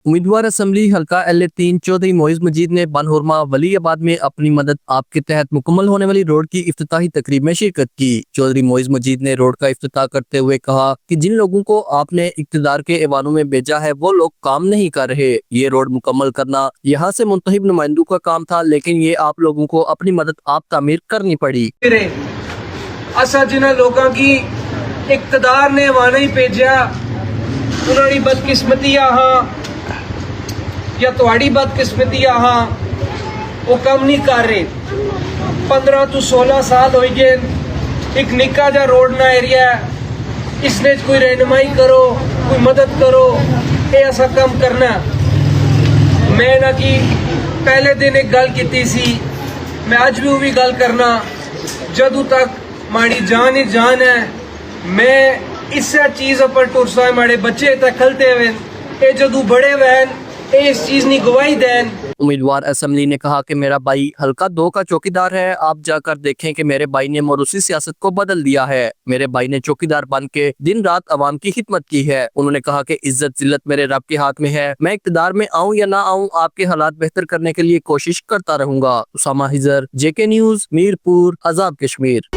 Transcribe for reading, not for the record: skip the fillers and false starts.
उम्मीदवार असम्बली हल्का LA 3 चौधरी मोइज मजीद ने बनहुरमा वलीआबाद में अपनी मदद आप के तहत मुकम्मल होने वाली रोड की इफ्तिताही तकरीब में शिरकत की। चौधरी मोइज मजीद ने रोड का इफ्तिताह करते हुए कहा कि जिन लोगों को आपने इक्तदार के ऐवानों में भेजा है वो लोग काम नहीं कर रहे। ये रोड मुकम्मल करना यहाँ से मुंतखब नुमाइंदों का काम था, लेकिन ये आप लोगों को अपनी मदद आप तामीर करनी पड़ी। असा जिन्हें लोगों की इक्तदार ने वाना ही भेजा उन्होंने बदकिस्मती हाँ या तुहाड़ी बदकिस्मती हाँ वो कम नहीं कर रहे। 15 तो 16 साल हो गए, एक निक्का जा रोड ना एरिया है, इसने कोई रहनुमाई करो, कोई मदद करो, ये ऐसा कम करना। मैं ना कि पहले दिन एक गल की सी, मैं आज भी वो भी गल करना, जदू तक माड़ी जान ही जान है मैं इस चीज पर टुरसा माड़े बच्चे तक खलते हुए ये जदू बड़े वहन इस चीज नहीं गवाही देन। उम्मीदवार असम्बली ने कहा कि मेरा भाई हल्का 2 का चौकीदार है, आप जाकर देखें कि मेरे भाई ने मोरूसी सियासत को बदल दिया है। मेरे भाई ने चौकीदार बन के दिन रात अवाम की खिदमत की है। उन्होंने कहा कि इज्जत जिल्लत मेरे रब के हाथ में है, मैं इक़्तिदार में आऊँ या ना आऊँ आपके हालात बेहतर करने के लिए कोशिश करता रहूंगा। उसामा हिजर, JK न्यूज़, मीरपुर, आजाद कश्मीर।